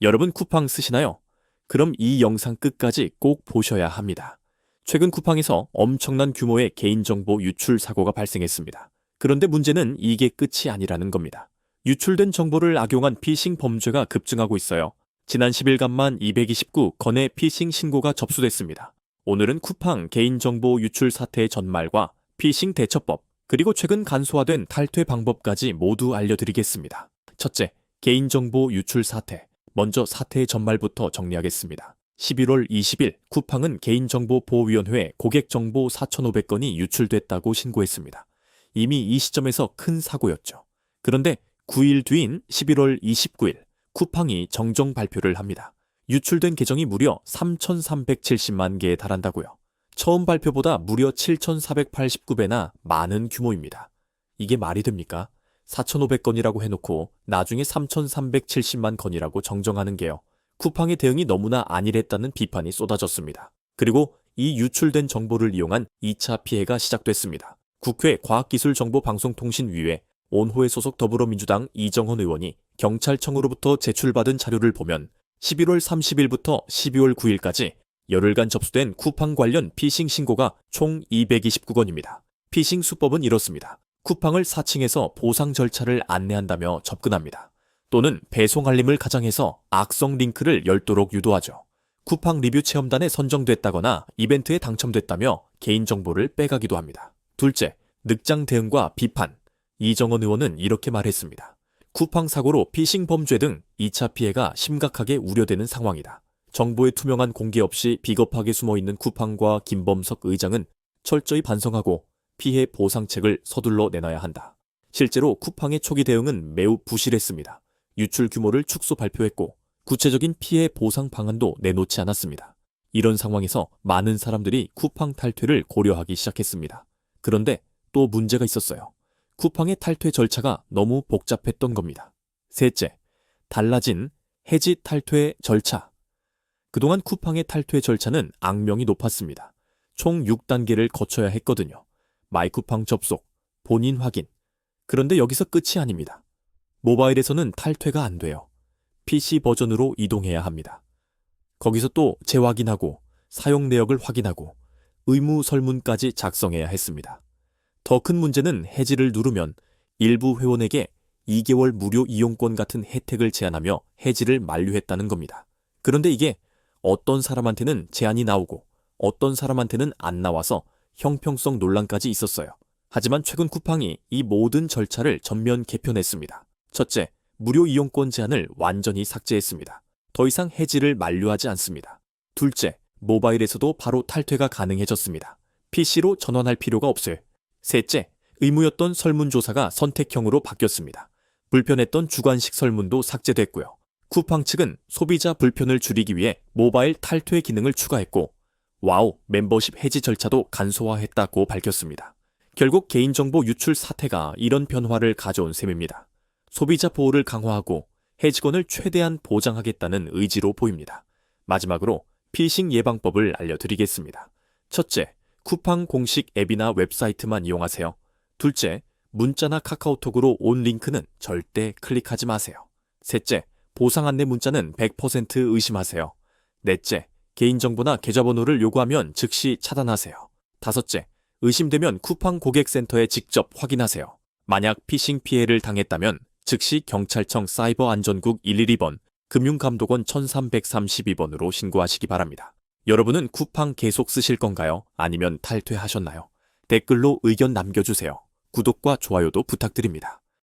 여러분 쿠팡 쓰시나요? 그럼 이 영상 끝까지 꼭 보셔야 합니다. 최근 쿠팡에서 엄청난 규모의 개인정보 유출 사고가 발생했습니다. 그런데 문제는 이게 끝이 아니라는 겁니다. 유출된 정보를 악용한 피싱 범죄가 급증하고 있어요. 지난 10일간만 229건의 피싱 신고가 접수됐습니다. 오늘은 쿠팡 개인정보 유출 사태의 전말과 피싱 대처법, 그리고 최근 간소화된 탈퇴 방법까지 모두 알려드리겠습니다. 첫째, 개인정보 유출 사태. 먼저 사태의 전말부터 정리하겠습니다. 11월 20일 쿠팡은 개인정보보호위원회에 고객정보 4,500건이 유출됐다고 신고했습니다. 이미 이 시점에서 큰 사고였죠. 그런데 9일 뒤인 11월 29일 쿠팡이 정정 발표를 합니다. 유출된 계정이 무려 3,370만 개에 달한다고요. 처음 발표보다 무려 7,489배나 많은 규모입니다. 이게 말이 됩니까? 4,500건이라고 해놓고 나중에 3,370만 건이라고 정정하는 게요. 쿠팡의 대응이 너무나 안일했다는 비판이 쏟아졌습니다. 그리고 이 유출된 정보를 이용한 2차 피해가 시작됐습니다. 국회 과학기술정보방송통신위에 온호회 소속 더불어민주당 이정헌 의원이 경찰청으로부터 제출받은 자료를 보면 11월 30일부터 12월 9일까지 열흘간 접수된 쿠팡 관련 피싱 신고가 총 229건입니다. 피싱 수법은 이렇습니다. 쿠팡을 사칭해서 보상 절차를 안내한다며 접근합니다. 또는 배송 알림을 가장해서 악성 링크를 열도록 유도하죠. 쿠팡 리뷰 체험단에 선정됐다거나 이벤트에 당첨됐다며 개인정보를 빼가기도 합니다. 둘째, 늑장 대응과 비판. 이정헌 의원은 이렇게 말했습니다. 쿠팡 사고로 피싱 범죄 등 2차 피해가 심각하게 우려되는 상황이다. 정보의 투명한 공개 없이 비겁하게 숨어있는 쿠팡과 김범석 의장은 철저히 반성하고 피해 보상책을 서둘러 내놔야 한다. 실제로 쿠팡의 초기 대응은 매우 부실했습니다. 유출 규모를 축소 발표했고 구체적인 피해 보상 방안도 내놓지 않았습니다. 이런 상황에서 많은 사람들이 쿠팡 탈퇴를 고려하기 시작했습니다. 그런데 또 문제가 있었어요. 쿠팡의 탈퇴 절차가 너무 복잡했던 겁니다. 셋째, 달라진 해지 탈퇴 절차. 그동안 쿠팡의 탈퇴 절차는 악명이 높았습니다. 총 6단계를 거쳐야 했거든요. 마이쿠팡 접속, 본인 확인. 그런데 여기서 끝이 아닙니다. 모바일에서는 탈퇴가 안 돼요. PC 버전으로 이동해야 합니다. 거기서 또 재확인하고 사용 내역을 확인하고 의무 설문까지 작성해야 했습니다. 더 큰 문제는 해지를 누르면 일부 회원에게 2개월 무료 이용권 같은 혜택을 제한하며 해지를 만료했다는 겁니다. 그런데 이게 어떤 사람한테는 제한이 나오고 어떤 사람한테는 안 나와서 형평성 논란까지 있었어요. 하지만 최근 쿠팡이 이 모든 절차를 전면 개편했습니다. 첫째, 무료 이용권 제한을 완전히 삭제했습니다. 더 이상 해지를 만료하지 않습니다. 둘째, 모바일에서도 바로 탈퇴가 가능해졌습니다. PC로 전환할 필요가 없어요. 셋째, 의무였던 설문조사가 선택형으로 바뀌었습니다. 불편했던 주관식 설문도 삭제됐고요. 쿠팡 측은 소비자 불편을 줄이기 위해 모바일 탈퇴 기능을 추가했고 와우 멤버십 해지 절차도 간소화했다고 밝혔습니다. 결국 개인정보 유출 사태가 이런 변화를 가져온 셈입니다. 소비자 보호를 강화하고 해지권을 최대한 보장하겠다는 의지로 보입니다. 마지막으로 피싱 예방법을 알려드리겠습니다. 첫째, 쿠팡 공식 앱이나 웹사이트만 이용하세요. 둘째, 문자나 카카오톡으로 온 링크는 절대 클릭하지 마세요. 셋째, 보상 안내 문자는 100% 의심하세요. 넷째, 개인정보나 계좌번호를 요구하면 즉시 차단하세요. 다섯째, 의심되면 쿠팡 고객센터에 직접 확인하세요. 만약 피싱 피해를 당했다면 즉시 경찰청 사이버안전국 112번, 금융감독원 1332번으로 신고하시기 바랍니다. 여러분은 쿠팡 계속 쓰실 건가요? 아니면 탈퇴하셨나요? 댓글로 의견 남겨주세요. 구독과 좋아요도 부탁드립니다.